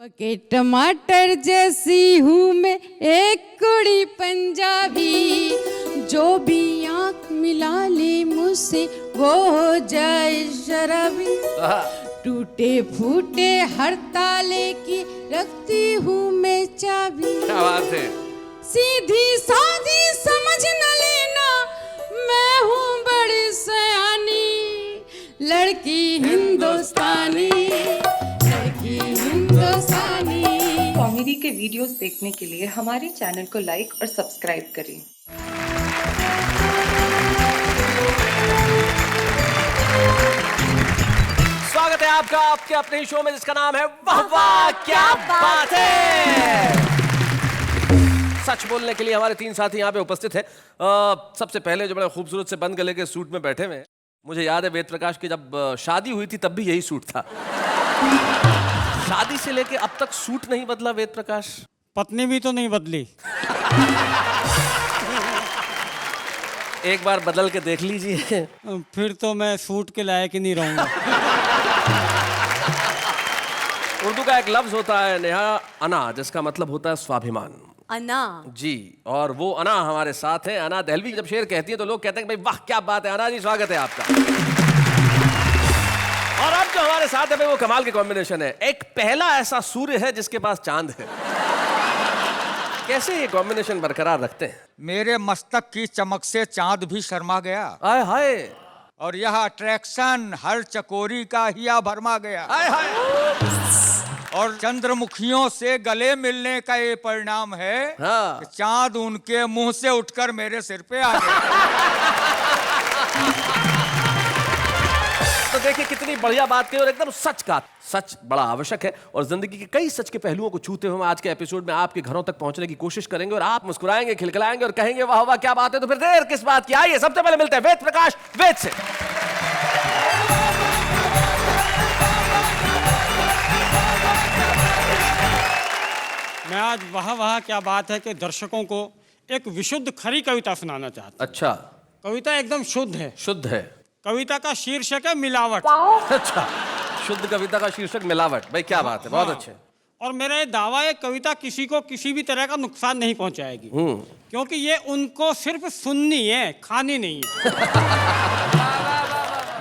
के टमाटर जैसी हूँ मैं एक कुड़ी पंजाबी, जो भी आँख मिला ले मुझसे वो हो जाए शराबी। टूटे फूटे हर ताले की रखती हूँ मैं चाबी। क्या बात है। सीधी साधी समझ न लेना, मैं हूँ बड़ी सयानी, लड़की हिंदुस्तानी, लड़की हिंदुस्तानी। कॉमेडी के वीडियोस देखने के लिए हमारे चैनल को लाइक और सब्सक्राइब करें। स्वागत है आपका आपके अपने शो में जिसका नाम है वाह वाह क्या बात है। सच बोलने के लिए हमारे तीन साथी यहाँ पे उपस्थित हैं। सबसे पहले जो बड़े खूबसूरत से बंद गले के सूट में बैठे हुए हैं, मुझे याद है वेद प्रकाश की जब शादी हुई थी तब भी यही सूट था। शादी से लेके अब तक सूट नहीं बदला वेद प्रकाश? पत्नी भी तो नहीं बदली। एक बार बदल के देख लीजिए। फिर तो मैं सूट के लायक ही नहीं रहूंगा। उर्दू का एक लफ्ज होता है नेहा, अना, जिसका मतलब होता है स्वाभिमान। अना जी, और वो अना हमारे साथ है। अना दहलवी जब शेर कहती है तो लोग कहते हैं कि भाई वाह क्या बात है। अना जी स्वागत है आपका। और अब जो हमारे साथ है भाई वो कमाल के कॉम्बिनेशन है। एक पहला ऐसा सूर्य है जिसके पास चांद है। कैसे ये कॉम्बिनेशन बरकरार रखते हैं? मेरे मस्तक की चमक से चांद भी शर्मा गया, आय हाय, और यह अट्रैक्शन हर चकोरी का हिया भरमा गया। आय हाय। और चंद्रमुखियों से गले मिलने का ये परिणाम है हाँ। कि चांद उनके मुंह से उठकर मेरे सिर पे आ गया। तो देखिए कितनी बढ़िया बात कही और एकदम सच का। सच बड़ा आवश्यक है और जिंदगी के कई सच के पहलुओं को छूते हुए आज के एपिसोड में आपके घरों तक पहुंचने की कोशिश करेंगे और आप मुस्कुराएंगे, खिलखिलाएंगे और कहेंगे वाह वाह क्या बात है। तो फिर देर किस बात की, आइए सबसे पहले मिलते हैं वेद प्रकाश वेद से। मैं आज वाह वाह क्या बात है कि दर्शकों को एक विशुद्ध खरी कविता सुनाना चाहता अच्छा, हूँ। कविता एकदम शुद्ध है। शुद्ध है। कविता का शीर्षक है मिलावट। अच्छा, शुद्ध कविता का शीर्षक मिलावट। भाई क्या बात है, बहुत अच्छे। और मेरा ये दावा है कविता किसी को किसी भी तरह का नुकसान नहीं पहुंचाएगी, क्योंकि ये उनको सिर्फ सुननी है, खानी नहीं है।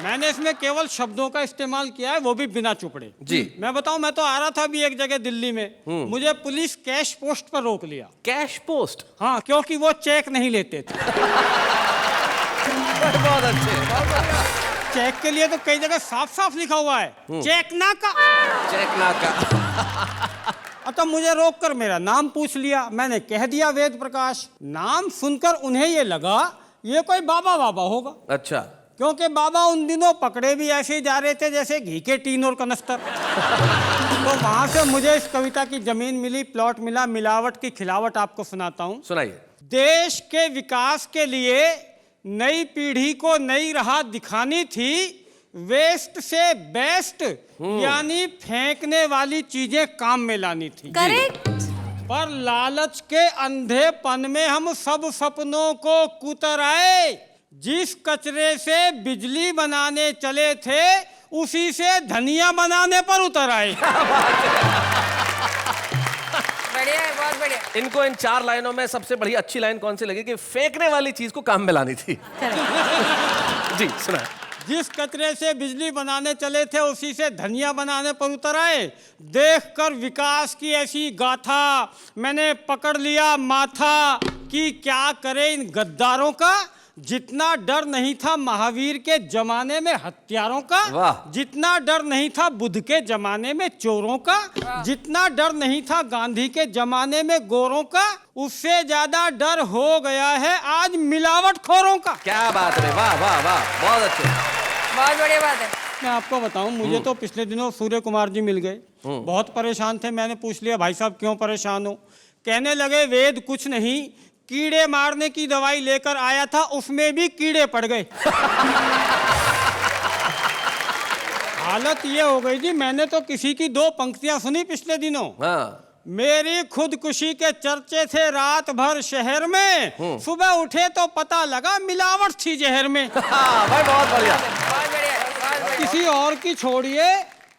मैंने इसमें केवल शब्दों का इस्तेमाल किया है, वो भी बिना चुपड़े। जी। मैं बताऊं, मैं तो आ रहा था अभी एक जगह दिल्ली में, मुझे पुलिस कैश पोस्ट पर रोक लिया। Cash post? हाँ, क्योंकि वो चेक नहीं लेते थे। बहुत अच्छे। चेक के लिए तो कई जगह साफ साफ लिखा हुआ है, चेक ना का। चेक ना का। तो मुझे रोककर मेरा नाम पूछ लिया। मैंने कह दिया वेद प्रकाश। नाम सुनकर उन्हें ये लगा ये कोई बाबा बाबा होगा। अच्छा, क्योंकि बाबा उन दिनों पकड़े भी ऐसे ही जा रहे थे जैसे घी के टीन और कनस्तर। तो वहां से मुझे इस कविता की जमीन मिली, प्लॉट मिला। मिलावट की खिलावट आपको सुनाता हूँ। सुनाइए। देश के विकास के लिए नई पीढ़ी को नई राह दिखानी थी। वेस्ट से बेस्ट यानी फेंकने वाली चीजें काम में लानी थी। करेक्ट। पर लालच के अंधेपन में हम सब सपनों को कुतराए। जिस कचरे से बिजली बनाने चले थे उसी से धनिया बनाने पर उतर आए। बढ़िया है, बहुत बढ़िया। इनको इन 4 लाइनों में सबसे बढ़िया अच्छी लाइन कौन सी लगी कि फेंकने वाली चीज को काम में लानी थी? जी सुना। जिस कचरे से बिजली बनाने चले थे उसी से धनिया बनाने पर उतर आए। देखकर विकास की ऐसी गाथा मैंने पकड़ लिया माथा कि क्या करे इन गद्दारों का। जितना डर नहीं था महावीर के जमाने में हत्यारों का, जितना डर नहीं था बुद्ध के जमाने में चोरों का, जितना डर नहीं था गांधी के जमाने में गोरों का, उससे ज्यादा डर हो गया है आज मिलावटखोरों का। क्या बात है, वाह वाह वाह, बहुत अच्छे, बहुत बढ़िया बात है। मैं आपको बताऊं, मुझे तो पिछले दिनों सूर्य कुमार जी मिल गए, बहुत परेशान थे। मैंने पूछ लिया भाई साहब क्यों परेशान हो? कहने लगे वेद कुछ नहीं, कीड़े मारने की दवाई लेकर आया था उसमें भी कीड़े पड़ गए। हालत ये हो गई थी, मैंने तो किसी की 2 पंक्तियां सुनी पिछले दिनों। हाँ। मेरी खुदकुशी के चर्चे थे रात भर शहर में, सुबह उठे तो पता लगा मिलावट थी जहर में। भाई बहुत बढ़िया। किसी और की छोड़िए,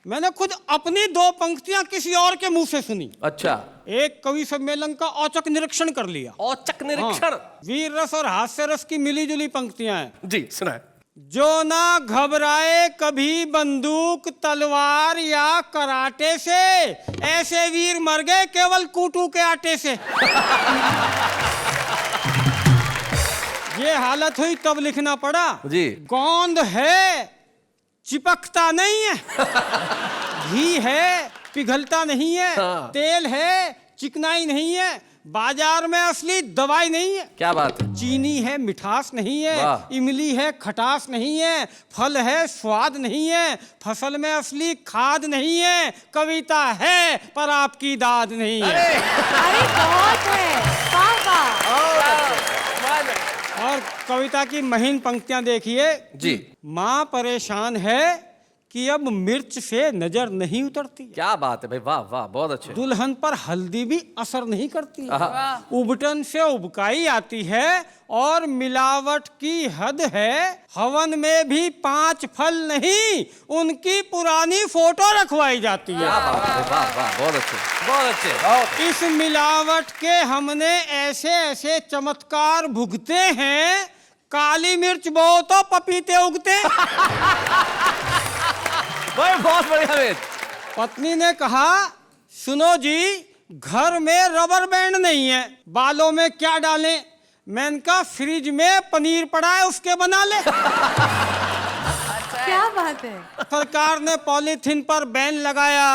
मैंने खुद अपनी 2 पंक्तियां किसी और के मुंह से सुनी। अच्छा, एक कवि सम्मेलन का औचक निरीक्षण कर लिया। औचक निरीक्षण। हाँ, वीर रस और हास्य रस की मिली जुली पंक्तियां हैं। जी सुनाए। जो ना घबराए कभी बंदूक तलवार या कराटे से, ऐसे वीर मर गए केवल कूटू के आटे से। ये हालत हुई तब लिखना पड़ा। जी। गोंद है चिपकता नहीं है, घी है पिघलता नहीं है, हाँ। तेल है चिकनाई नहीं है, बाजार में असली दवाई नहीं है। क्या बात है। चीनी है मिठास नहीं है, वाह। इमली है खटास नहीं है, फल है स्वाद नहीं है, फसल में असली खाद नहीं है, कविता है पर आपकी दाद नहीं है। अरे बहुत है, वाह वाह। और कविता की महीन पंक्तियां देखिए। जी। माँ परेशान है कि अब मिर्च से नजर नहीं उतरती, क्या बात है भाई, वाह वाह, बहुत अच्छे। दुल्हन पर हल्दी भी असर नहीं करती, आहा। उबटन से उबकाई आती है और मिलावट की हद है, हवन में भी 5 फल नहीं उनकी पुरानी फोटो रखवाई जाती है। क्या बात है, वाह वाह, बहुत अच्छे, बहुत अच्छे। इस मिलावट के हमने ऐसे ऐसे चमत्कार भुगते हैं, काली मिर्च बो तो पपीते उगते। भाई बहुत बढ़िया वेद। पत्नी ने कहा सुनो जी, घर में रबर बैंड नहीं है, बालों में क्या डालें? मैंने कहा फ्रिज में पनीर पड़ा है उसके बना ले। क्या बात है। सरकार ने पॉलीथीन पर बैन लगाया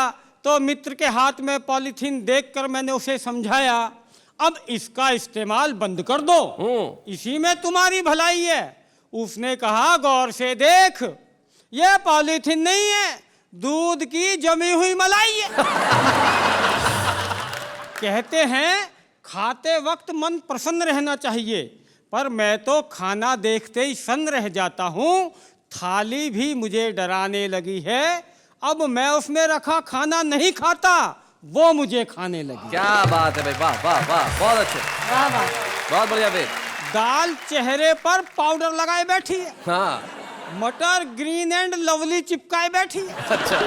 तो मित्र के हाथ में पॉलीथीन देखकर मैंने उसे समझाया, अब इसका इस्तेमाल बंद कर दो, इसी में तुम्हारी भलाई है। उसने कहा गौर से देख, ये पॉलीथीन नहीं है, दूध की जमी हुई मलाई है। कहते हैं खाते वक्त मन प्रसन्न रहना चाहिए, पर मैं तो खाना देखते ही सन्न रह जाता हूँ। थाली भी मुझे डराने लगी है, अब मैं उसमें रखा खाना नहीं खाता, वो मुझे खाने लगी। क्या बात है भाई, वाह वाह वाह, बहुत अच्छे, वाह वाह। बहुत बढ़िया वेद। दाल चेहरे पर पाउडर लगाए बैठी है, हाँ। मटर ग्रीन एंड लवली चिपकाए बैठी है, अच्छा।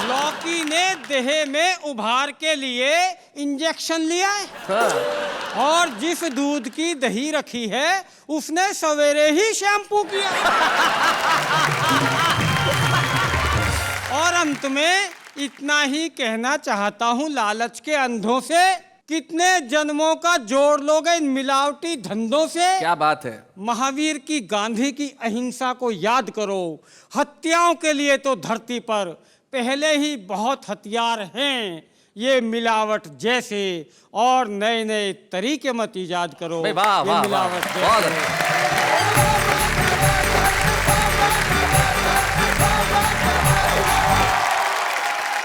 लौकी ने देह में उभार के लिए इंजेक्शन लिया है, हाँ। और जिस दूध की दही रखी है उसने सवेरे ही शैम्पू किया। और अंत में इतना ही कहना चाहता हूँ लालच के अंधों से, कितने जन्मों का जोड़ लोगे इन मिलावटी धंधों से। क्या बात है। महावीर की गांधी की अहिंसा को याद करो, हत्याओं के लिए तो धरती पर पहले ही बहुत हथियार हैं, ये मिलावट जैसे और नए नए तरीके मत इजाद करो। भाई वाह ये वाह, मिलावट वाह, जैसे। बहुत अच्छा।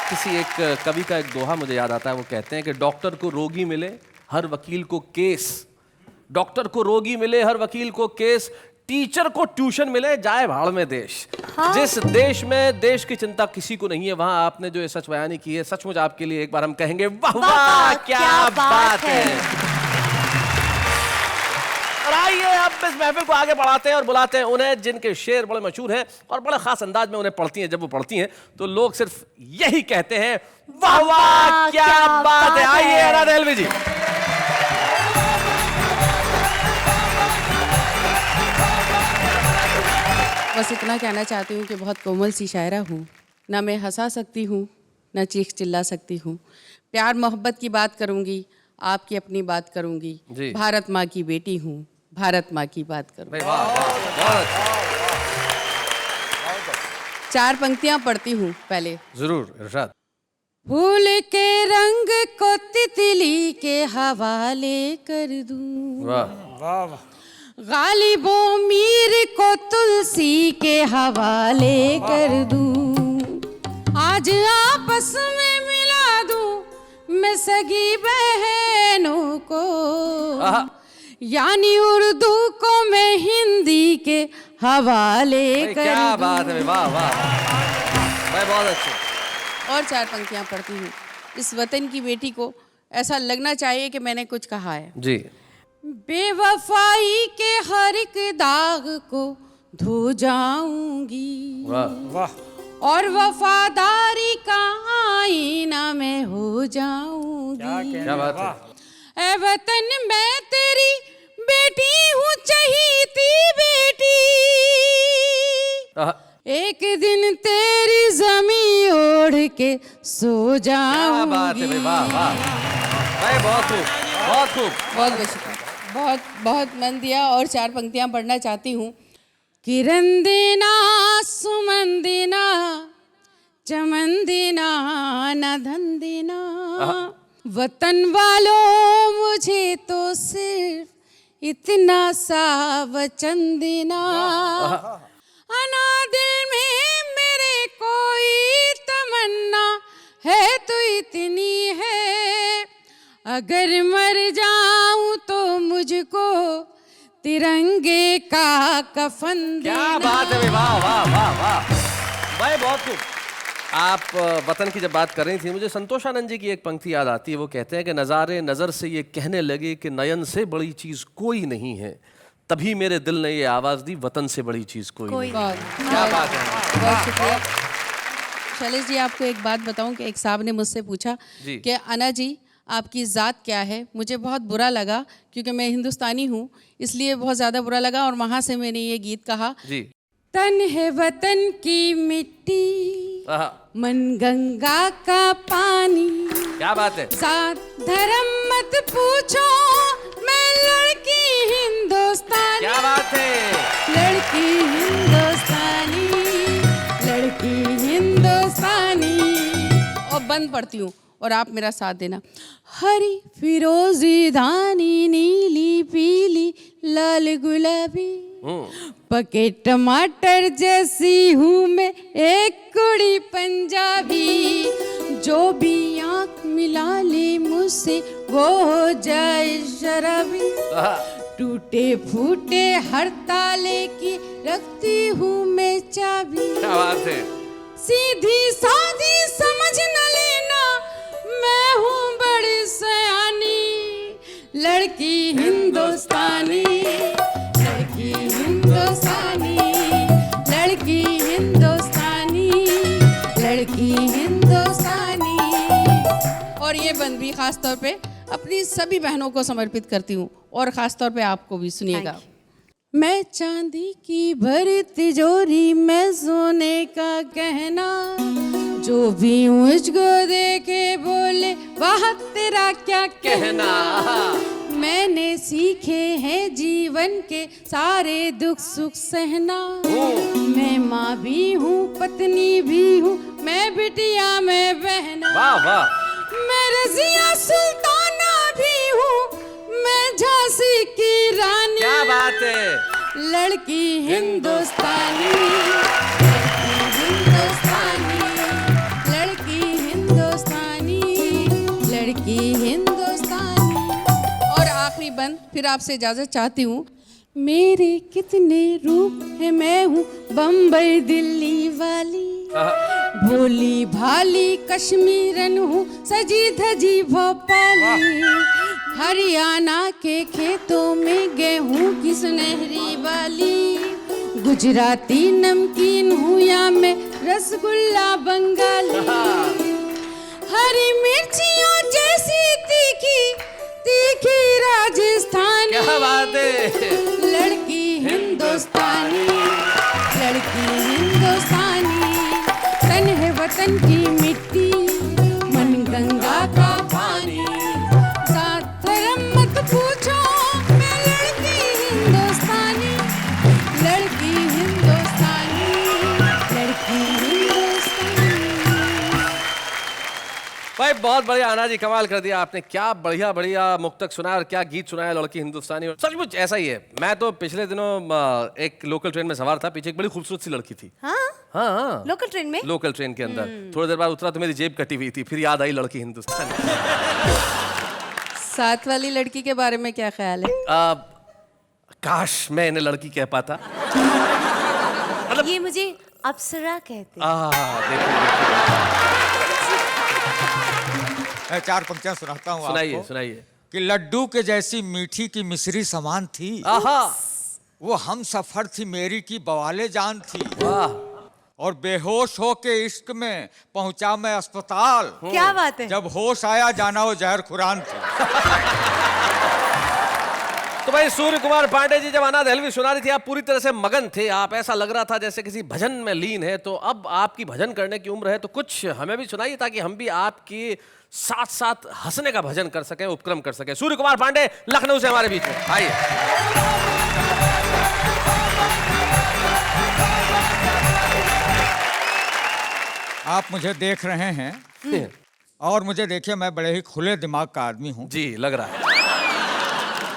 किसी एक कवि का एक दोहा मुझे याद आता है, वो कहते हैं कि डॉक्टर को रोगी मिले हर वकील को केस, डॉक्टर को रोगी मिले हर वकील को केस, टीचर को ट्यूशन मिले जाए भाड़ में देश। हाँ? जिस देश में देश की चिंता किसी को नहीं है, वहां आपने जो ये सच बयानी की है, सचमुच आपके लिए एक बार हम कहेंगे वाह वाह, क्या बात है। और आइए अब इस महफिल को आगे बढ़ाते हैं और बुलाते हैं उन्हें जिनके शेर बड़े मशहूर हैं और बड़े खास अंदाज में उन्हें पढ़ती हैं। जब वो पढ़ती हैं तो लोग सिर्फ यही कहते हैं वाह वाह, क्या बात है। आइए अना देलवी जी। बस इतना कहना चाहती हूँ कि बहुत कोमल सी शायरा हूँ, ना मैं हंसा सकती हूँ ना चीख चिल्ला सकती हूँ, प्यार मोहब्बत की बात करूँगी, आपकी अपनी बात करूँगी, भारत माँ की बेटी हूँ, भारत माँ की बात करूँगी। 4 पंक्तियाँ पढ़ती हूँ पहले। जरूर इरशाद। फूल के रंग को तितली के हवाले कर दूँ, वाह वाह वाह। गालिबो मीर को तुलसी के हवाले कर दूं, आज आपस में मिला दूं मैं सगी बहनों को, यानी उर्दू को मैं हिंदी के हवाले कर दूं। क्या बात है, वाह वाह भाई, बहुत अच्छे। और 4 पंक्तियां पढ़ती हूँ। इस वतन की बेटी को ऐसा लगना चाहिए कि मैंने कुछ कहा है जी। बेवफाई के हर एक दाग को धो जाऊंगी, वाह वाह। और वफादारी का आईना मैं हो जाऊंगी। क्या बात है। ऐ वतन मैं तेरी बेटी हूँ, चहीती बेटी। आहा, एक दिन तेरी जमी ओढ़ के सो क्या बात है जाऊंगी। भाई, वाह वाह भाई, बहुत खूब, बहुत खूब। बहुत बहुत शुक्रिया, बहुत बहुत मन दिया। और 4 पंक्तियां पढ़ना चाहती हूँ। किरण देना, सुमन देना, चमन देना, न धन देना, वतन वालों मुझे तो सिर्फ इतना सा वचन देना। अना दिल में मेरे कोई तमन्ना है तो इतनी है, अगर मर जाऊं तो मुझको तिरंगे का कफन क्या देना। बात है भाई, वाह वाह वाह वाह भाई, बहुत खूब। आप वतन की जब बात कर रही थी, मुझे संतोष आनंद जी की एक पंक्ति याद आती है। वो कहते हैं कि नज़ारे नज़र से ये कहने लगे कि नयन से बड़ी चीज़ कोई नहीं है, तभी मेरे दिल ने ये आवाज़ दी, वतन से बड़ी चीज़ कोई नहीं। बहुत क्या बात है। बहुत शुक्रिया। शैलेश जी, आपको एक बात बताऊं कि एक साहब ने मुझसे पूछा जी। कि अना जी आपकी ज़ात क्या है। मुझे बहुत बुरा लगा क्योंकि मैं हिंदुस्तानी हूँ, इसलिए बहुत ज़्यादा बुरा लगा। और वहाँ से मैंने ये गीत कहा। जी। तन है वतन की मिट्टी, आहा, मन गंगा का पानी, क्या बात है। साथ धर्म मत पूछो, मैं लड़की हिंदुस्तानी। क्या बात है। लड़की हिंदुस्तानी, लड़की हिंदुस्तानी। और बंद पढ़ती हूँ और आप मेरा साथ देना। हरी फिरोजी धानी, नीली पीली लाल गुलाबी, पके टमाटर जैसी हूँ मैं एक कुड़ी पंजाबी। जो भी आँख मिला ले मुझसे वो हो जाए शराबी। टूटे फूटे हर ताले की रखती हूँ मैं चाबी। क्या बात है। सीधी साधी समझ न लेना, मैं हूँ बड़ी सयानी। लड़की हिंदुस्तानी, लड़की हिंदुस्तानी, लड़की हिंदुस्तानी, लड़की हिंदुस्तानी। और ये बंद भी खास तौर पे अपनी सभी बहनों को समर्पित करती हूँ, और खास तौर पे आपको भी सुनिएगा। मैं चांदी की भरी तिजोरी, मैं सोने का गहना, जो भी मुझको देखे बोले वाह तेरा क्या कहना। मैंने सीखे हैं जीवन के सारे दुख सुख सहना। मैं माँ भी हूँ, पत्नी भी हूँ, मैं बिटिया मैं बहना। वाह वाह। मैं रजिया सुल्ताना भी हूँ, मैं झांसी की रानी। क्या बात है। लड़की हिंदुस्तानी, लड़की हिंदुस्तानी, लड़की हिंदुस्तानी, लड़की हिंदुस्तानी। और आखिरी बंद फिर आपसे इजाजत चाहती हूँ। मेरे कितने रूप है, मैं हूँ बम्बई दिल्ली वाली, भोली भाली कश्मीरन हूँ, सजी धजी भोपाली। हरियाणा के खेतों में गेहूं की सुनहरी बाली, गुजराती नमकीन हूँ या मैं रसगुल्ला बंगाली। हरी मिर्चियों जैसी तीखी तीखी राजस्थानी। क्या बात है। लड़की हिंदुस्तानी, लड़की हिंदुस्तानी, तन है वतन की मिट्टी, मन गंगा का पानी, साथ धर्म मत पूछो, मैं लड़की हिंदुस्तानी, लड़की हिंदुस्तानी, लड़की हिंदुस्तानी। भाई बहुत बढ़िया आना जी, कमाल कर दिया आपने। क्या बढ़िया बढ़िया मुक्तक सुनाया और क्या गीत सुनाया लड़की हिंदुस्तानी। और सचमुच ऐसा ही है। मैं तो पिछले दिनों एक लोकल ट्रेन में सवार था, पीछे एक बड़ी खूबसूरत सी लड़की थी। हाँ? हाँ हाँ, लोकल ट्रेन में? लोकल ट्रेन के अंदर। थोड़ी देर बाद उतरा तो मेरी जेब कटी हुई थी, फिर याद आई लड़की हिंदुस्तानी। साथ वाली लड़की के बारे में क्या ख्याल है? काश मैं इन्हें लड़की कह पाता। ये मुझे अप्सरा कहते। मैं 4 पंक्तियां सुनाता हूँ सुनाइए आपको सुनाइए। कि लड्डू के जैसी मीठी की मिश्री समान थी, आहा, वो हम सफर थी मेरी की बवाले जान थी। वाह। और बेहोश हो के इश्क में पहुंचा मैं अस्पताल। क्या बात है। जब होश आया जाना वो जहर खुरान थी। तो भाई सूर्य कुमार पांडे जी, जब अनाथ हलवी सुना रही थी आप पूरी तरह से मगन थे, आप ऐसा लग रहा था जैसे किसी भजन में लीन है। तो अब आपकी भजन करने की उम्र है, तो कुछ हमें भी सुनाइए ताकि हम भी आपके साथ साथ हंसने का भजन कर सकें, उपक्रम कर सकें। सूर्य कुमार पांडे लखनऊ से हमारे बीच में आइए। आप मुझे देख रहे हैं और मुझे देखिए, मैं बड़े ही खुले दिमाग का आदमी हूँ जी, लग रहा है।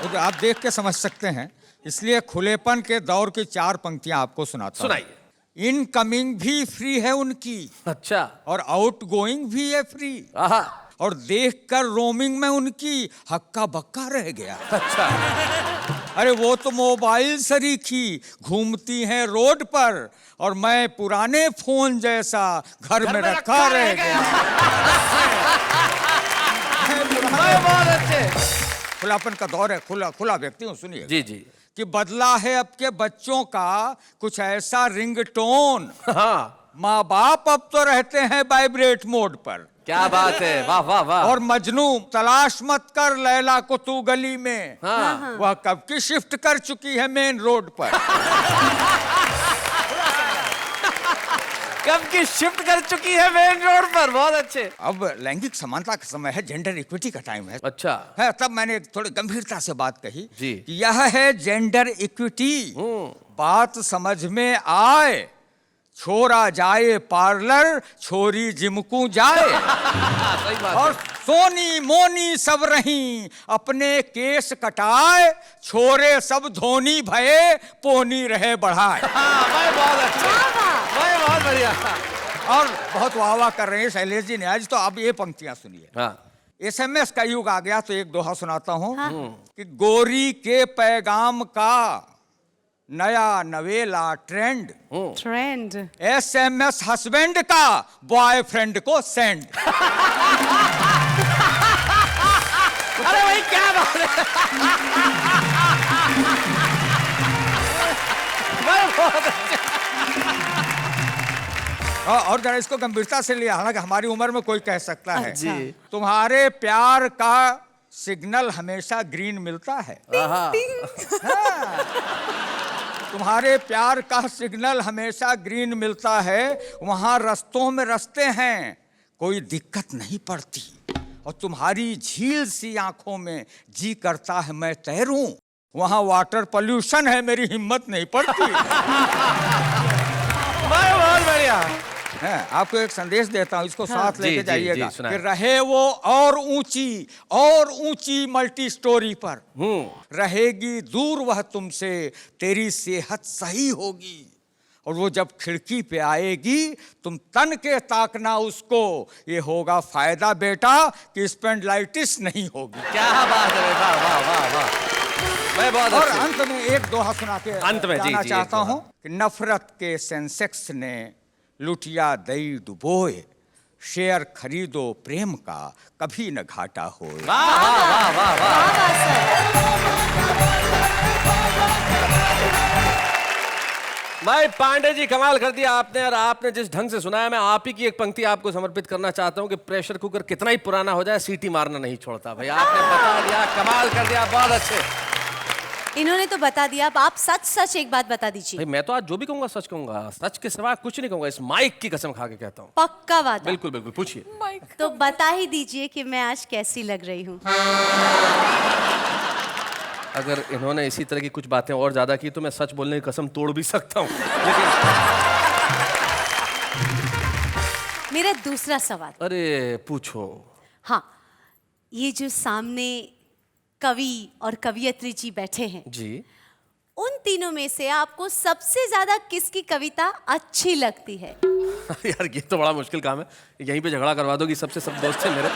तो आप देख के समझ सकते हैं, इसलिए खुलेपन के दौर की 4 पंक्तियां आपको सुनाता हूं। सुनाइए। इनकमिंग भी फ्री है उनकी, अच्छा। और आउट गोइंग भी है फ्री, आहा। और देखकर रोमिंग में उनकी हक्का बक्का रह गया। अच्छा। अरे वो तो मोबाइल सरीखी घूमती हैं रोड पर, और मैं पुराने फोन जैसा घर में रखा रह गया। बहुत अच्छे। खुलापन का दौर है, खुला व्यक्ति हूँ। सुनिए जी जी। कि बदला है अब के बच्चों का कुछ ऐसा रिंगटोन। हाँ, माँ बाप अब तो रहते हैं वाइब्रेट मोड पर। क्या बात है, वाह वाह वाह। और मजनू तलाश मत कर लैला को तू गली में, हाँ। वह कब की शिफ्ट कर चुकी है मेन रोड पर। कब की शिफ्ट कर चुकी है मेन रोड पर। बहुत अच्छे। अब लैंगिक समानता का समय है, जेंडर इक्विटी का टाइम है। अच्छा है, तब मैंने थोड़ी गंभीरता से बात कही जी। कि यह है जेंडर इक्विटी। बात समझ में आए, छोरा जाए पार्लर, छोरी जिमकू जाए। सही बात और है। सोनी मोनी सब रही अपने केस कटाए, छोरे सब धोनी भये पोनी रहे बढ़ाए। भाई बहुत अच्छा, भाई बहुत बढ़िया। और बहुत वाह वाह कर रहे हैं शैलेश जी ने आज। तो अब ये पंक्तियां सुनिए। हाँ। SMS का युग आ गया, तो एक दोहा सुनाता हूं। कि गोरी के पैगाम का नया नवेला ट्रेंड, SMS हस्बैंड का बॉयफ्रेंड को सेंड। अरे भाई क्या बात है। बहुत अच्छे। और जरा इसको गंभीरता से लिया, हालांकि हमारी उम्र में कोई कह सकता है। जी। तुम्हारे प्यार का सिग्नल हमेशा ग्रीन मिलता है। हाँ। तुम्हारे प्यार का सिग्नल हमेशा ग्रीन मिलता है, वहां रस्तों में रस्ते हैं, कोई दिक्कत नहीं पड़ती। और तुम्हारी झील सी आंखों में जी करता है मैं तैरूं, वहां वाटर पोल्यूशन है, मेरी हिम्मत नहीं पड़ती। बहुत बढ़िया है। आपको एक संदेश देता हूं, इसको साथ लेके जाइएगा। सुनाइए। कि रहे वो और ऊंची मल्टी स्टोरी पर, रहेगी दूर वह तुमसे, तेरी सेहत सही होगी। और वो जब खिड़की पे आएगी, तुम तन के ताकना उसको, ये होगा फायदा बेटा कि स्पेंडलाइटिस नहीं होगी। क्या बात है। वाह वाह वाह वाह। मैं बहुत और अच्छे। अंत में एक दोहा सुना के अंत में जी, जाना जी, चाहता एक दोहा। हूं कि नफरत के सेंसेक्स ने लुटिया दई डुबोए, शेयर खरीदो प्रेम का कभी न घाटा हो। वाह वाह वाह वाह। भाई पांडे जी कमाल कर दिया आपने। और आपने जिस ढंग से सुनाया, मैं आप ही की एक पंक्ति आपको समर्पित करना चाहता हूं कि प्रेशर कुकर कितना ही पुराना हो जाए, सीटी मारना नहीं छोड़ता। भाई आपने बता दिया, कमाल कर दिया, बहुत अच्छे। इन्होंने तो बता दिया, अब आप सच सच एक बात बता दीजिए। भाई मैं तो आज जो भी कहूंगा सच कहूंगा, सच के सिवा कुछ नहीं कहूंगा। इस माइक की कसम खा के कहता हूँ। पक्का वादा। बिल्कुल बिल्कुल, पूछिए। तो बता ही दीजिए कि मैं आज कैसी लग रही हूँ। अगर इन्होंने इसी तरह की कुछ बातें और ज्यादा की तो मैं सच बोलने की कसम तोड़ भी सकता हूँ, लेकिन मेरा दूसरा सवाल। अरे पूछो। हाँ, ये जो सामने कवि और कवियत्री जी बैठे हैं, जी। उन तीनों में से आपको सबसे ज्यादा किसकी कविता अच्छी लगती है? यार ये तो बड़ा मुश्किल काम है, यहीं पे झगड़ा करवा दोगी सबसे। सब दोस्त हैं मेरे।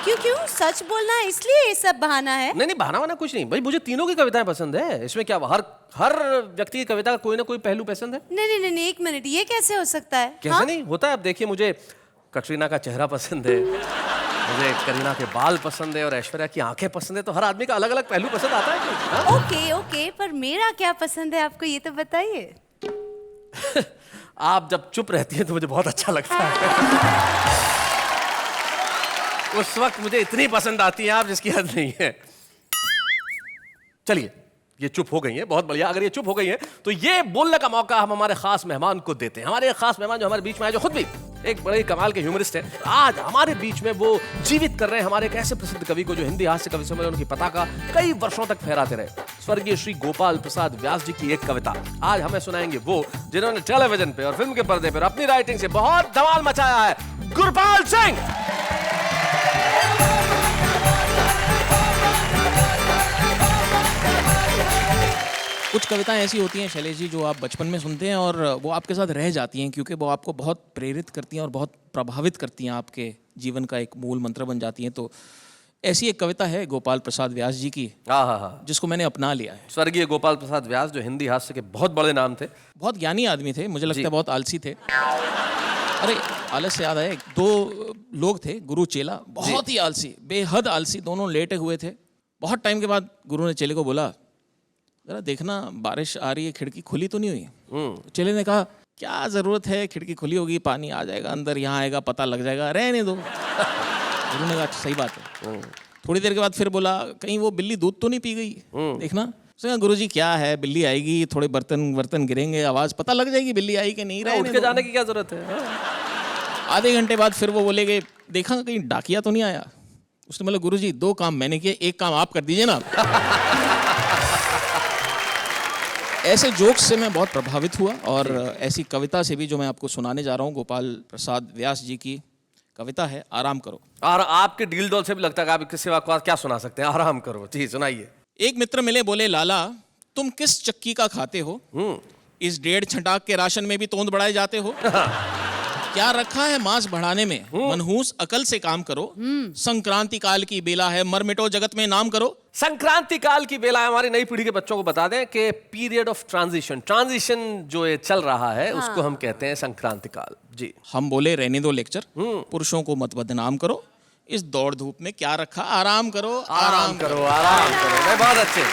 क्यों सच बोलना है इसलिए ये सब बहाना है? नहीं बहाना वाना कुछ नहीं भाई, मुझे तीनों की कविताएं पसंद है। इसमें क्या, हर व्यक्ति की कविता का कोई ना कोई पहलू पसंद है। नहीं, एक मिनट, ये कैसे हो सकता है? कैसे हाँ? नहीं होता है। अब देखिए, मुझे कटरीना का चेहरा पसंद है, मुझे करीना के बाल पसंद है, और ऐश्वर्या की आंखें पसंद है। तो हर आदमी का अलग अलग पहलू पसंद आता है। ओके, पर मेरा क्या पसंद है आपको, ये तो बताइए। आप जब चुप रहती हैं तो मुझे बहुत अच्छा लगता है। उस वक्त मुझे इतनी पसंद आती हैं आप जिसकी हद नहीं है। चलिए, ये चुप हो गई हैं, बहुत बढ़िया। अगर ये चुप हो गई हैं तो ये बोलने का मौका हम हमारे खास मेहमान को देते हैं। हमारे खास मेहमान जो हमारे बीच में आए, जो खुद भी एक बड़े कमाल के ह्यूमरिस्ट हैं, आज हमारे बीच में वो जीवित कर रहे हैं हमारे एक ऐसे प्रसिद्ध कवि को जो हिंदी हास्य कवि सम्मेलन उनकी पताका कई वर्षों तक फहराते रहे। स्वर्गीय श्री गोपाल प्रसाद व्यास जी की एक कविता आज हमें सुनाएंगे वो, जिन्होंने टेलीविजन पे और फिल्म के पर्दे पर अपनी राइटिंग से बहुत धमाल मचाया है, गुरपाल सिंह। कुछ कविताएं ऐसी होती हैं शैलेश जी जो आप बचपन में सुनते हैं और वो आपके साथ रह जाती हैं, क्योंकि वो आपको बहुत प्रेरित करती हैं और बहुत प्रभावित करती हैं, आपके जीवन का एक मूल मंत्र बन जाती हैं। तो ऐसी एक कविता है गोपाल प्रसाद व्यास जी की, जिसको मैंने अपना लिया है। स्वर्गीय गोपाल प्रसाद व्यास जो हिंदी हास्य के बहुत बड़े नाम थे, बहुत ज्ञानी आदमी थे, मुझे लगता है बहुत आलसी थे। अरे आलस से याद आया, दो लोग थे, गुरु चेला, बहुत ही आलसी, बेहद आलसी, दोनों लेटे हुए थे। बहुत टाइम के बाद गुरु ने चेले को बोला, जरा देखना बारिश आ रही है, खिड़की खुली तो नहीं हुई। चेले ने कहा, क्या जरूरत है, खिड़की खुली होगी, पानी आ जाएगा अंदर, यहाँ आएगा पता लग जाएगा, रहने दो। गुरु ने कहा सही बात है। थोड़ी देर के बाद फिर बोला, कहीं वो बिल्ली दूध तो नहीं पी गई, देखना। उसने कहा, गुरुजी क्या है, बिल्ली आएगी, थोड़े बर्तन गिरेंगे, आवाज पता लग जाएगी बिल्ली आई कि नहीं, उठ के जाने की क्या जरूरत है। आधे घंटे बाद फिर वो बोले कि देखा कहीं डाकिया तो नहीं आया। उसने बोला, गुरुजी 2 काम मैंने किए, 1 काम आप कर दीजिए ना। ऐसे जोक्स से मैं बहुत प्रभावित हुआ और ऐसी कविता से भी जो मैं आपको सुनाने जा रहा हूँ, गोपाल प्रसाद व्यास जी की कविता है, आराम करो। और आपके डील डॉल से भी लगता है कि आप किसी सिवा क्या सुना सकते हैं, आराम करो। जी सुनाइए। एक मित्र मिले, बोले, लाला तुम किस चक्की का खाते हो, इस 1.5 छटाक के राशन में भी तोंद बढ़ाए जाते हो। क्या रखा है मांस बढ़ाने में, मनहूस अकल से काम करो। संक्रांति काल की बेला है, मर मिटो जगत में नाम करो। संक्रांति काल की बेला है, हमारी नई पीढ़ी के बच्चों को बता दें कि पीरियड ऑफ ट्रांजिशन जो ये चल रहा है, उसको हम कहते हैं संक्रांति काल। जी हम बोले, रहने दो लेक्चर, पुरुषों को मत बदनाम करो, इस दौड़ धूप में क्या रखा, आराम करो, आराम करो, आराम करो। बहुत अच्छे।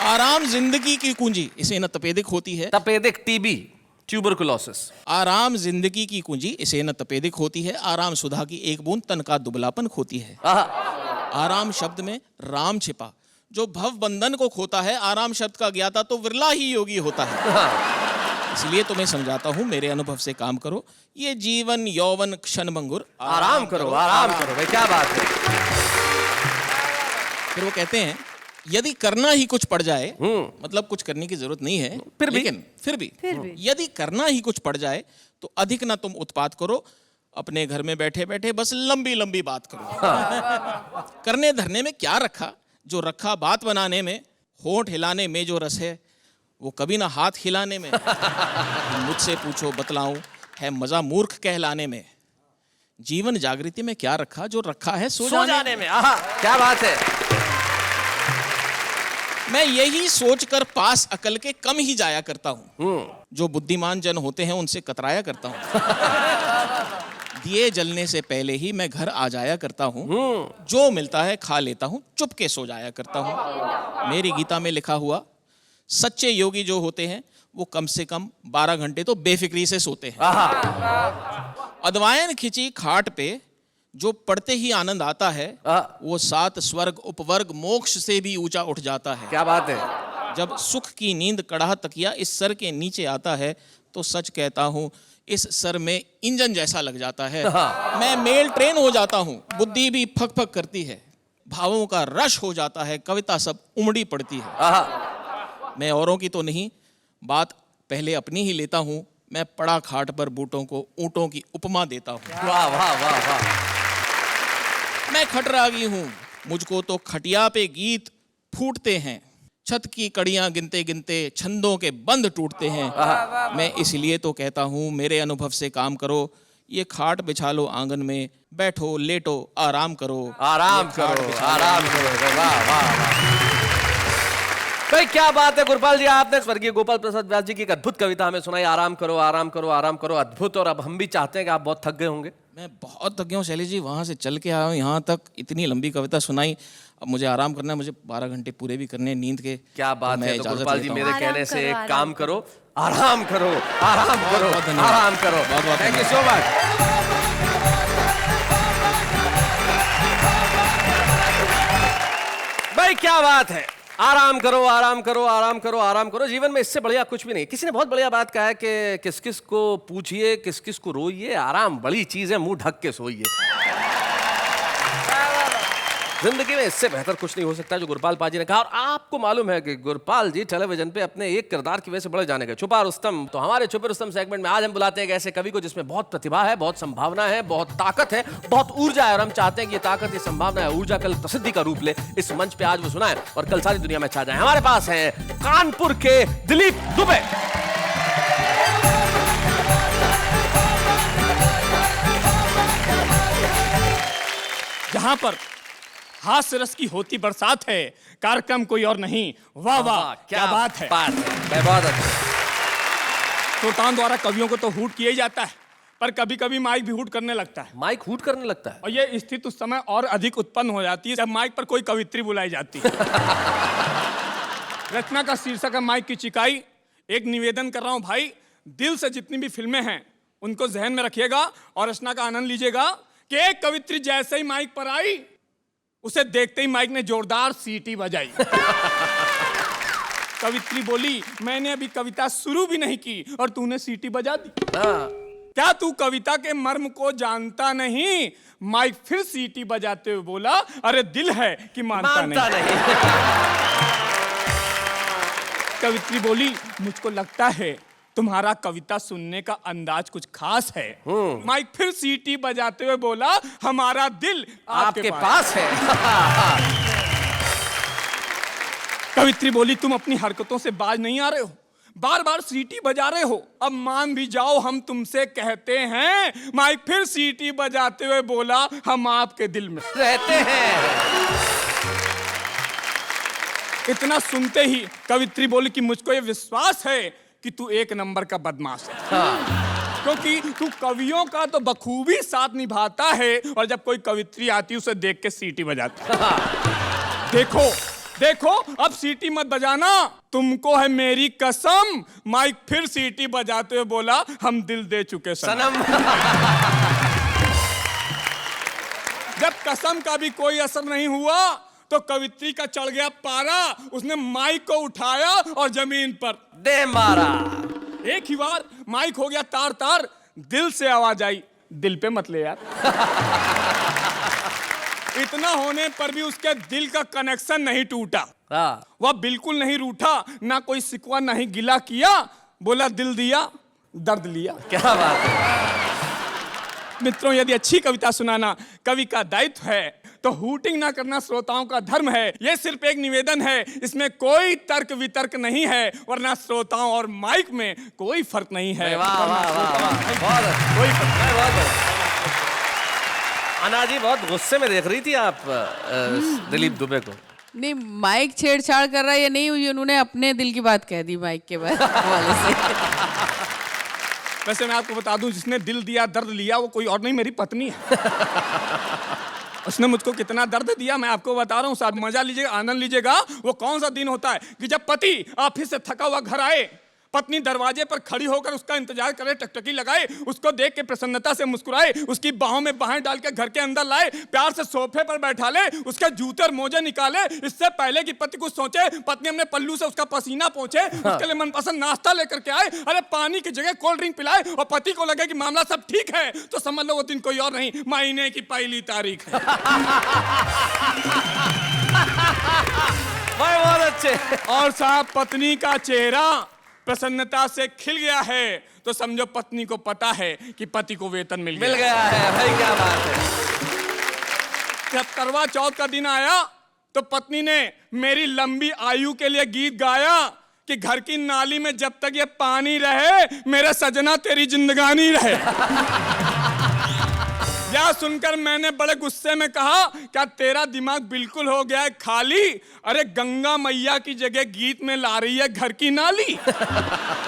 आराम जिंदगी की कुंजी, इसे न तपेदिक होती है। तपेदिक, टीबी, ट्यूबरकुलोसिस। आराम जिंदगी की कुंजी, इसे न तपेदिक होती है। आराम सुधा की एक बूंद, तन का दुबलापन खोती है। आराम शब्द में राम छिपा, जो भव बंधन को खोता है। आराम शब्द का ज्ञाता तो विरला ही योगी होता है। इसलिए तुम्हें समझाता हूँ, मेरे अनुभव से काम करो, ये जीवन यौवन क्षणभंगुर, आराम करो, आराम करो। भाई क्या बात है। फिर वो कहते हैं, यदि करना ही कुछ पड़ जाए, मतलब कुछ करने की जरूरत नहीं है, लेकिन फिर भी यदि करना ही कुछ पड़ जाए तो अधिक ना तुम उत्पात करो, अपने घर में बैठे बैठे बस लंबी लंबी बात करो। करने धरने में क्या रखा, जो रखा बात बनाने में। होंठ हिलाने में जो रस है, वो कभी ना हाथ हिलाने में। मुझसे पूछो बतलाऊं, है मजा मूर्ख कहलाने में। जीवन जागृति में क्या रखा, जो रखा है सो जाने में। क्या बात है। मैं यही सोचकर पास अकल के कम ही जाया करता हूँ, जो बुद्धिमान जन होते हैं उनसे कतराया करता हूँ। दिए जलने से पहले ही मैं घर आ जाया करता हूँ, जो मिलता है खा लेता हूँ, चुप के सो जाया करता हूँ। मेरी गीता में लिखा हुआ, सच्चे योगी जो होते हैं वो कम से कम 12 घंटे तो बेफिक्री से सोते हैं। अदवायन खिंची खाट पे जो पढ़ते ही आनंद आता है, वो 7 स्वर्ग उपवर्ग मोक्ष से भी ऊंचा उठ जाता है। क्या बात है। जब सुख की नींद कड़ाह तकिया इस सर के नीचे आता है, तो सच कहता हूँ इस सर में इंजन जैसा लग जाता है। मैं मेल ट्रेन हो जाता हूँ, बुद्धि भी फक फक करती है, भावों का रश हो जाता है, कविता सब उमड़ी पड़ती है। मैं औरों की तो नहीं, बात पहले अपनी ही लेता हूँ। मैं पड़ा खाट पर बूटों को ऊँटों की उपमा देता हूँ। वाह वाह वाह वाह। मैं खटरागी हूँ, मुझको तो खटिया पे गीत फूटते हैं। छत की कड़ियां गिनते गिनते छंदों के बंद टूटते हैं। मैं इसलिए तो कहता हूँ, मेरे अनुभव से काम करो, ये खाट बिछा लो आंगन में, बैठो लेटो आराम करो, आराम करो, आराम करो। वाह वाह वाह। भाई क्या बात है गुरपाल जी, आपने स्वर्गीय गोपाल प्रसाद व्यास जी की एक अद्भुत कविता हमें सुनाई, आराम करो, आराम करो, आराम करो। अद्भुत। और अब हम भी चाहते हैं कि आप बहुत थक गए होंगे। मैं बहुत थक गया हूँ शैलेश जी, वहाँ से चल के आया हूँ यहाँ तक, इतनी लंबी कविता सुनाई। अब मुझे आराम करना है, मुझे 12 घंटे पूरे भी करने नींद के। क्या बात है। तो गुरपाल जी मेरे कहने से एक काम करो, आराम करो, आराम करो, बहुत धन्यवाद। आराम करो। बहुत बहुत थैंक यू सो मच। भाई क्या बात है, आराम करो, आराम करो, आराम करो, आराम करो। जीवन में इससे बढ़िया कुछ भी नहीं। किसी ने बहुत बढ़िया बात कहा है कि किस किस को पूछिए, किस किस को रोइए, आराम बड़ी चीज है, मुंह ढक के सोइए। जिंदगी में इससे बेहतर कुछ नहीं हो सकता, जो गुरपाल पाजी ने कहा। और आपको मालूम है कि गुरपाल जी टेलीविजन पे अपने एक किरदार की वजह से बड़े जाने गए, छुपा रुस्तम। तो हमारे छुपे रुस्तम सेगमेंट में आज हम बुलाते हैं एक ऐसे कवि को जिसमें बहुत प्रतिभा है, बहुत संभावना है, बहुत ताकत है, बहुत ऊर्जा है। और हम चाहते हैं कि ये ताकत, ये संभावना है, ऊर्जा कल प्रसिद्धि का रूप ले। इस मंच पे आज वो सुनाए और कल सारी दुनिया में छा जाए। हमारे पास है कानपुर के दिलीप दुबे। जहां पर हास्य रस की होती बरसात है, कार्यक्रम कोई और नहीं। वाह वाह, क्या बात है। बहुत अच्छा। श्रोताओं द्वारा कवियों को तो हूट किया ही जाता है, पर कभी कभी माइक भी हूट करने लगता है। माइक हूट करने लगता है। और ये स्थिति उस समय और अधिक उत्पन्न हो जाती है जब माइक पर कोई कवित्री बुलाई जाती है। रचना का शीर्षक है माइक की चिकाई। एक निवेदन कर रहा हूं भाई, दिल से जितनी भी फिल्में हैं उनको जहन में रखिएगा और रचना का आनंद लीजिएगा कि एक कवित्री जैसे ही माइक पर आई, उसे देखते ही माइक ने जोरदार सीटी बजाई। कवित्री बोली, मैंने अभी कविता शुरू भी नहीं की और तूने सीटी बजा दी। क्या तू कविता के मर्म को जानता नहीं? माइक फिर सीटी बजाते हुए बोला, अरे दिल है कि मानता नहीं। कवित्री बोली, मुझको लगता है तुम्हारा कविता सुनने का अंदाज कुछ खास है। माइक फिर सीटी बजाते हुए बोला, हमारा दिल आपके पास है। कवित्री बोली, तुम अपनी हरकतों से बाज नहीं आ रहे हो, बार बार सीटी बजा रहे हो, अब मान भी जाओ हम तुमसे कहते हैं। माइक फिर सीटी बजाते हुए बोला, हम आपके दिल में रहते हैं। इतना सुनते ही कवित्री बोली कि मुझको ये विश्वास है कि तू एक नंबर का बदमाश है। क्योंकि तू कवियों का तो बखूबी साथ निभाता है और जब कोई कवित्री आती है उसे देख के सीटी बजाती है। देखो देखो, अब सीटी मत बजाना, तुमको है मेरी कसम। माइक फिर सीटी बजाते हुए बोला, हम दिल दे चुके सनम। जब कसम का भी कोई असर नहीं हुआ तो कवित्री का चढ़ गया पारा। उसने माइक को उठाया और जमीन पर दे मारा। एक ही बार माइक हो गया तार तार। दिल से आवाज आई, दिल पे मत ले यार। इतना होने पर भी उसके दिल का कनेक्शन नहीं टूटा। वह बिल्कुल नहीं रूठा, ना कोई शिकवा नहीं गिला किया। बोला, दिल दिया दर्द लिया। क्या बात है। मित्रों, यदि अच्छी कविता सुनाना कवि का दायित्व है तो हूटिंग ना करना श्रोताओं का धर्म है। यह सिर्फ एक निवेदन है, इसमें कोई तर्क वितर्क नहीं है, वरना श्रोताओं और माइक में कोई फर्क नहीं है। वाह वाह वाह वाह, बहुत अच्छा। कोई फर्क नहीं। बहुत अना जी बहुत गुस्से में देख रही थी आप दिलीप दुबे को। नहीं, माइक छेड़छाड़ कर रहा है या नहीं हुई, उन्होंने अपने दिल की बात कह दी माइक के वाले से। वैसे मैं आपको बता दूं, जिसने दिल दिया दर्द लिया वो कोई और नहीं, मेरी पत्नी है। उसने मुझको कितना दर्द दिया मैं आपको बता रहा हूँ। साहब मजा लीजिएगा, आनंद लीजिएगा। वो कौन सा दिन होता है कि जब पति ऑफिस से थका हुआ घर आए, पत्नी दरवाजे पर खड़ी होकर उसका इंतजार करे, टकटकी लगाए, उसको देख के प्रसन्नता से मुस्कुराए, उसकी बाहों में बाहें डाल के घर के अंदर लाए, प्यार से सोफे पर बैठा ले, उसके जूते और मोजे निकाले। इससे पहले कि पति कुछ सोचे, पत्नी अपने पल्लू से उसका पसीना पोंछे, उसके लिए मनपसंद नाश्ता लेकर के आए, अरे पानी की जगह कोल्ड ड्रिंक पिलाए, और पति को लगे कि मामला सब ठीक है तो समझ लो वो दिन कोई और नहीं, महीने की पहली तारीख है। बहुत अच्छे। और साहब पत्नी का चेहरा प्रसन्नता से खिल गया है तो समझो पत्नी को पता है कि पति को वेतन मिल गया है। भाई क्या बात है। जब करवा चौथ का दिन आया तो पत्नी ने मेरी लंबी आयु के लिए गीत गाया कि घर की नाली में जब तक ये पानी रहे, मेरे सजना तेरी जिंदगानी रहे। यह सुनकर मैंने बड़े गुस्से में कहा, क्या तेरा दिमाग बिल्कुल हो गया है खाली? अरे गंगा मैया की जगह गीत में ला रही है घर की नाली।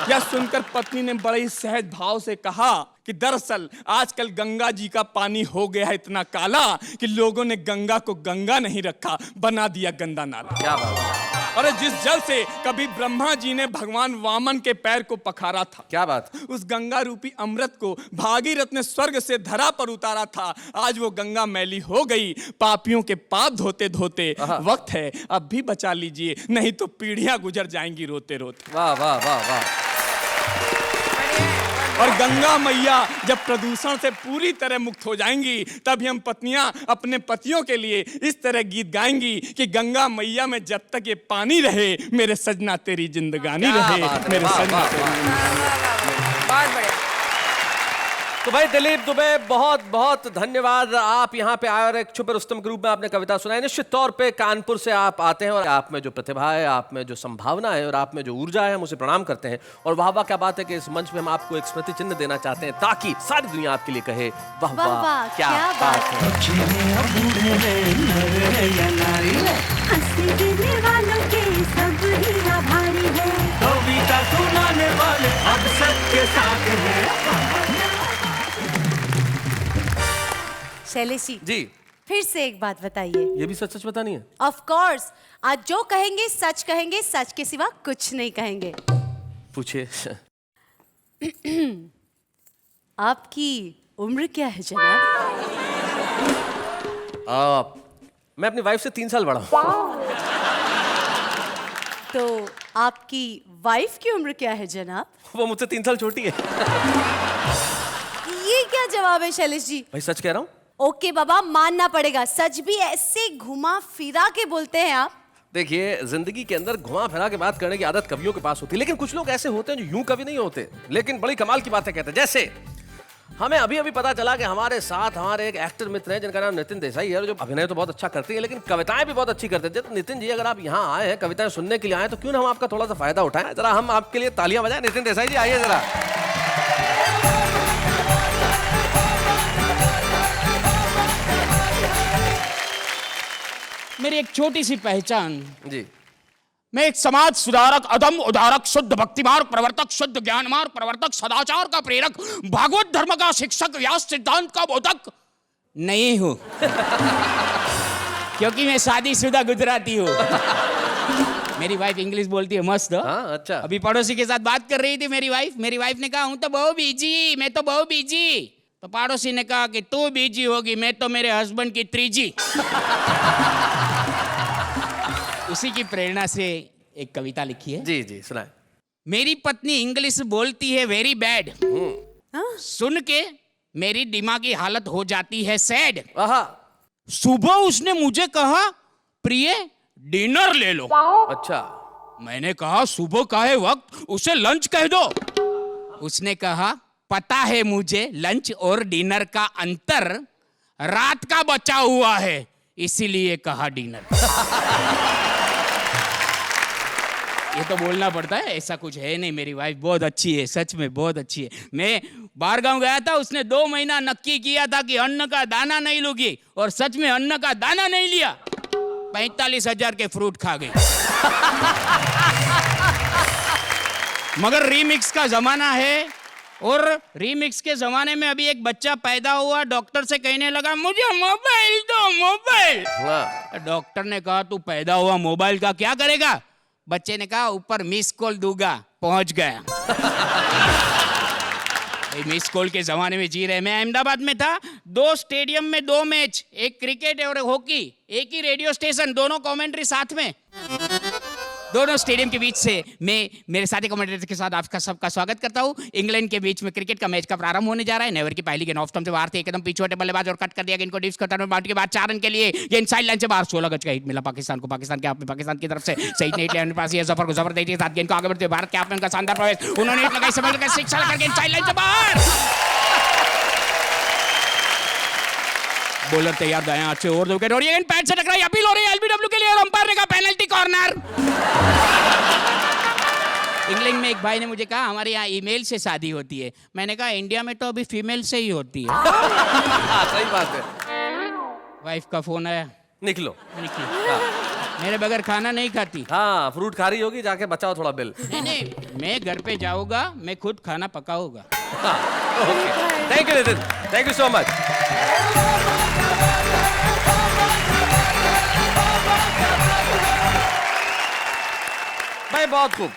यह सुनकर पत्नी ने बड़े ही सहज भाव से कहा कि दरअसल आजकल गंगा जी का पानी हो गया है इतना काला कि लोगों ने गंगा को गंगा नहीं रखा, बना दिया गंदा नाला। क्या बात है। अरे जिस जल से कभी ब्रह्मा जी ने भगवान वामन के पैर को पखारा था, क्या बात। उस गंगा रूपी अमृत को भागीरथ ने स्वर्ग से धरा पर उतारा था। आज वो गंगा मैली हो गई, पापियों के पाप धोते धोते। वक्त है अब भी बचा लीजिए, नहीं तो पीढ़ियां गुजर जाएंगी रोते रोते। वाह वाह वाह वाह। और गंगा मैया जब प्रदूषण से पूरी तरह मुक्त हो जाएंगी, तभी हम पत्नियां अपने पतियों के लिए इस तरह गीत गाएंगी कि गंगा मैया में जब तक ये पानी रहे, मेरे सजना तेरी जिंदगानी रहे, मेरे सजना बहुत बढ़िया। तो भाई दिलीप दुबे, बहुत बहुत धन्यवाद। आप यहाँ पे आए और एक छुपे रुस्तम के रूप में आपने कविता सुनाई। निश्चित तौर पे कानपुर से आप आते हैं और आप में जो प्रतिभा है, आप में जो संभावना है और आप में जो ऊर्जा है, हम उसे प्रणाम करते हैं। और वाह वाह क्या बात है कि इस मंच पे हम आपको एक स्मृति चिन्ह देना चाहते हैं, ताकि सारी दुनिया आपके लिए कहे वाह वाह क्या बात है। कविता सुनाने वाले अब सबके साथ हैं। शैलेश जी, फिर से एक बात बताइए। ये भी सच सच बतानी है? ऑफ कोर्स, आज जो कहेंगे, सच के सिवा कुछ नहीं कहेंगे। पूछिए। आपकी उम्र क्या है जनाब? मैं अपनी वाइफ से 3 साल बड़ा हूँ। तो आपकी वाइफ की उम्र क्या है जनाब? वो मुझसे 3 साल छोटी है। ये क्या जवाब है शैलेश जी? भाई सच कह रहा हूँ। ओके बाबा, मानना पड़ेगा, सच भी ऐसे घुमा फिरा के बोलते हैं आप। देखिए, जिंदगी के अंदर घुमा फिरा के बात करने की आदत कवियों के पास होती है, लेकिन कुछ लोग ऐसे होते हैं जो यूं कवि नहीं होते, लेकिन बड़ी कमाल की बातें कहते हैं। जैसे हमें अभी अभी पता चला कि हमारे साथ हमारे एक एक्टर मित्र हैं जिनका नाम नितिन देसाई है, जो अभिनय तो बहुत अच्छा करते हैं लेकिन कविताएं भी बहुत अच्छी करते हैं। तो नितिन जी, अगर आप यहाँ आए हैं कविताएं सुनने के लिए आए, तो क्यों ना हम आपका थोड़ा सा फायदा उठाएं। जरा हम आपके लिए तालियां बजाएं। नितिन देसाई जी, आइए जरा। मेरी एक छोटी सी पहचान जी। मैं एक समाज सुधारक, अदम उदारक, शुद्ध भक्ति मार्ग प्रवर्तक, शुद्ध ज्ञान मार्ग प्रवर्तक, सदाचार का प्रेरक, भागवत धर्म का शिक्षक, व्यास सिद्धांत का बोधक नहीं हूं। क्योंकि मैं शादीशुदा गुजराती हूँ। मेरी वाइफ इंग्लिश बोलती है मस्त। अच्छा। अभी पड़ोसी के साथ बात कर रही थी मेरी वाइफ ने कहा हूं तो बहुत बिजी, मैं तो बहुत बिजी। तो पड़ोसी ने कहा कि तू बिजी होगी, मैं तो मेरे हस्बैंड की 3G। उसी की प्रेरणा से एक कविता लिखी है। जी जी, सुनाए। मेरी पत्नी इंग्लिश बोलती है वेरी बैड, सुन के मेरी दिमागी हालत हो जाती है सैड। सुबह उसने मुझे कहा प्रिय डिनर ले लो। अच्छा। मैंने कहा सुबह का है वक्त, उसे लंच कह दो। उसने कहा पता है मुझे लंच और डिनर का अंतर रात का बचा हुआ है, इसीलिए कहा डिनर। ये तो बोलना पड़ता है, ऐसा कुछ है नहीं। मेरी वाइफ बहुत अच्छी है, सच में बहुत अच्छी है। मैं बाहर गांव गया था, उसने 2 महीना नक्की किया था कि अन्न का दाना नहीं लूंगी, और सच में अन्न का दाना नहीं लिया, 45,000 के फ्रूट खा गई। मगर रीमिक्स का जमाना है, और रीमिक्स के जमाने में अभी एक बच्चा पैदा हुआ, डॉक्टर से कहने लगा मुझे मोबाइल दो, मोबाइल। डॉक्टर ने कहा तू पैदा हुआ मोबाइल का क्या करेगा? बच्चे ने कहा ऊपर मिस कॉल दूंगा, पहुंच गया। मिस कॉल के जमाने में जी रहे। मैं अहमदाबाद में था, 2 स्टेडियम में 2 मैच, एक क्रिकेट और हॉकी, एक ही रेडियो स्टेशन, दोनों कमेंट्री साथ में। दोनों स्टेडियम के बीच से मैं मेरे साथी कमेंटेटर के साथ आपका सबका स्वागत करता हूं। इंग्लैंड के बीच में क्रिकेट का मैच का प्रारंभ होने जा रहा है। नेवर की पहली गेंद ऑफ स्टंप से बाहर थी, एकदम पिछवाटे बल्लेबाज और कट कर दिया, इनको डिप्स करता बाउंड्री के बाद 4 रन के लिए गेंद साइड लाइन से बाहर। 16 गज का हिट मिला पाकिस्तान को। पाकिस्तान के आप में पाकिस्तान की तरफ से सईद ने हिट लिया, पास ये जफर को जबरदस्ती के साथ गेंद को आगे बढ़ते भारत के आप में उनका शानदार प्रवेश, उन्होंने हिट लगाई, समझ लगा 6 लगा गेंद साइड लाइन से बाहर। बॉलर तैयार, दायां अच्छे ओवर विकेट, और ये गेंद पैड से टकराई, अपील हो रही है एलबीडब्ल्यू के लिए, और अंपायर ने कहा पेनल्टी कॉर्नर। इंग्लैंड में एक भाई ने मुझे कहा हमारे यहाँ ईमेल से शादी होती है। मैंने कहा इंडिया में तो अभी फीमेल से ही होती है। सही बात है। वाइफ का फोन आया, निकलो। मेरे बगैर खाना नहीं खाती। हाँ, फ्रूट खा रही होगी, जाके बचाओ थोड़ा बिल। नहीं, मैं घर पे जाऊंगा, मैं खुद खाना पकाऊंगा। Thank you Nitin, thank you so much. Desai बहुत खूब।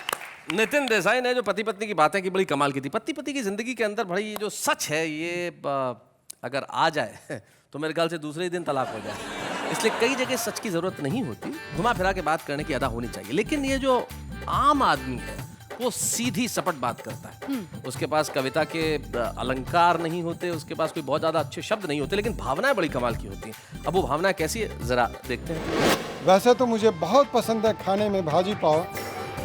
नितिन देसाई ने जो पति पत्नी की बातें की बड़ी कमाल की थी। पति पत्नी की जिंदगी के अंदर भाई ये जो सच है ये अगर आ जाए तो मेरे ख्याल से दूसरे ही दिन तलाक हो जाए। इसलिए कई जगह सच की जरूरत नहीं होती, घुमा फिरा के बात करने की अदा होनी चाहिए। लेकिन ये जो आम आदमी है वो सीधी सपट बात करता है। उसके पास कविता के अलंकार नहीं होते, उसके पास कोई बहुत ज्यादा अच्छे शब्द नहीं होते, लेकिन भावनाएं बड़ी कमाल की होती हैं। अब वो भावनाएं कैसी है जरा देखते हैं। वैसे तो मुझे बहुत पसंद है खाने में भाजी पाव,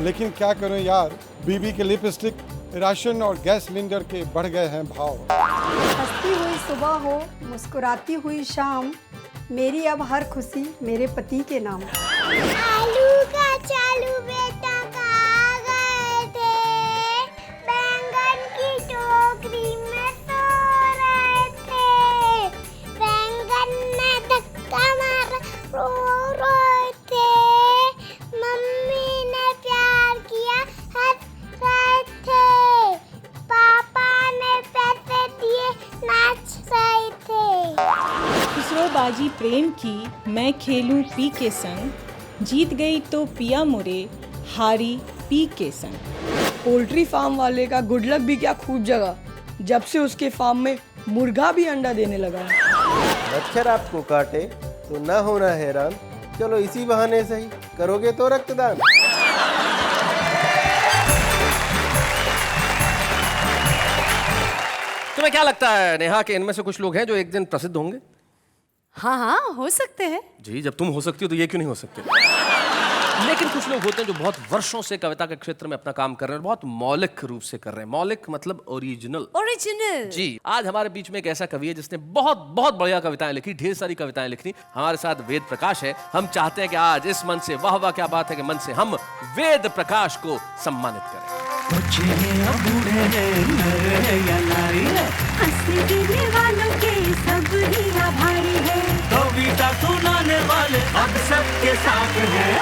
लेकिन क्या करूं यार, बीबी के लिपस्टिक, राशन और गैस सिलेंडर के बढ़ गए हैं भाव। हंसती हुई सुबह हो, मुस्कुराती हुई शाम, मेरी अब हर खुशी मेरे पति के नाम। आलू का चालू बेटा कहाँ गए थे? बैंगन की टोकरी में सो रहे थे। बैंगन ने धक्का मारा, रो रहे थे। मम्मी ने प्यार किया, हंस रहे थे। पापा ने पैसे दिए, नाच रहे थे। खुसरोबाजी प्रेम की मैं खेलूं पी के संग, जीत गई तो पिया मुरे, हारी पी के संग। पोल्ट्री फार्म वाले का गुड लक भी क्या खूब जगह, जब से उसके फार्म में मुर्गा भी अंडा देने लगा। मच्छर आपको काटे तो ना होना हैरान, चलो इसी बहाने सही करोगे तो रक्तदान। तुम्हें क्या लगता है नेहा कि इनमें से कुछ लोग हैं जो एक दिन प्रसिद्ध होंगे? हाँ हाँ, हो सकते हैं। जी, जब तुम हो सकती हो तो ये क्यों नहीं हो सकते? लेकिन कुछ लोग होते हैं जो बहुत वर्षों से कविता के क्षेत्र में अपना काम कर रहे हैं, बहुत मौलिक रूप से कर रहे हैं। मौलिक मतलब ओरिजिनल। ओरिजिनल। जी, आज हमारे बीच में एक ऐसा कवि है जिसने बहुत बहुत बढ़िया कविताएं लिखी, ढेर सारी कविताएं लिखी। हमारे साथ वेद प्रकाश है। हम चाहते हैं कि आज इस मन से, वाह वाह क्या बात है कि मन से हम वेद प्रकाश को सम्मानित करें। बच्चे हैं या बूढ़े हैं, नर है या नारी है, हंसी देने वालों के सब ही आभारी है। कविता सुनाने वाले अब सबके साथ हैं।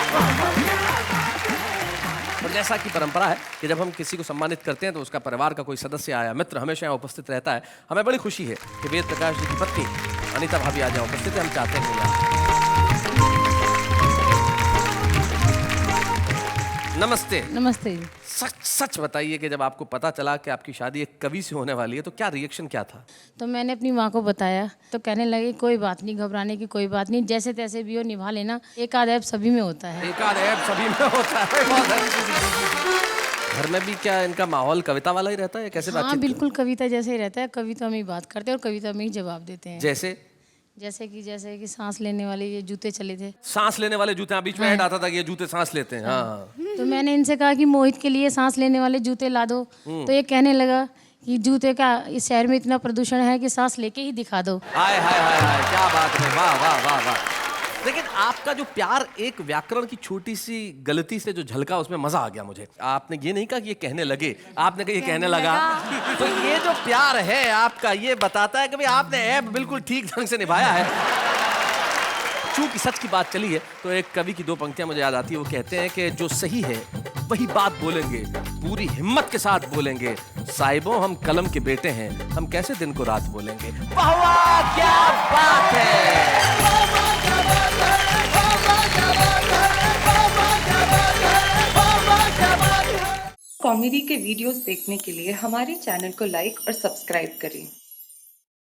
और जैसा कि परंपरा है कि जब हम किसी को सम्मानित करते हैं तो उसका परिवार का कोई सदस्य आया मित्र हमेशा यहाँ उपस्थित रहता है। हमें बड़ी खुशी है कि वेद प्रकाश जी की पत्नी अनीता भाभी आज यहाँ उपस्थित है। हम चाहते हैं कि नमस्ते। नमस्ते। सच सच बताइए कि जब आपको पता चला कि आपकी शादी एक कवि से होने वाली है तो क्या रिएक्शन क्या था? तो मैंने अपनी माँ को बताया तो कहने लगे कोई बात नहीं, घबराने की कोई बात नहीं, जैसे तैसे भी हो निभा लेना, एक आध ऐब सभी में होता है। एक आध ऐब सभी में होता है। घर में भी क्या इनका माहौल कविता वाला ही रहता है? कैसे बातचीत? हाँ बिल्कुल, कविता जैसे ही रहता है। कविता में ही बात करते हैं और कविता में ही जवाब देते हैं। जैसे कि सांस लेने वाले ये जूते चले थे। सांस लेने वाले जूते, बीच में ऐड आता था कि ये जूते सांस लेते हैं। हाँ। तो मैंने इनसे कहा कि मोहित के लिए सांस लेने वाले जूते ला दो, तो ये कहने लगा कि जूते का इस शहर में इतना प्रदूषण है कि सांस लेके ही दिखा दो। हाय हाय हाय हाय, क्या बात है, वाह वाह वाह वाह। लेकिन आपका जो प्यार एक व्याकरण की छोटी सी गलती से जो झलका, उसमें मजा आ गया मुझे। आपने ये नहीं कहा कि ये कहने लगे, आपने कहा ये कहने लगा। तो ये जो प्यार है आपका, ये बताता है कि भाई आपने ऐप बिल्कुल ठीक ढंग से निभाया है। चूंकि सच की बात चली है तो एक कवि की दो पंक्तियां मुझे याद आती है। वो कहते हैं कि जो सही है वही बात बोलेंगे, पूरी हिम्मत के साथ बोलेंगे। साहिबों हम कलम के बेटे हैं, हम कैसे दिन को रात बोलेंगे। वाह वाह क्या बात है। कॉमेडी के वीडियोस देखने के लिए हमारे चैनल को लाइक और सब्सक्राइब करें।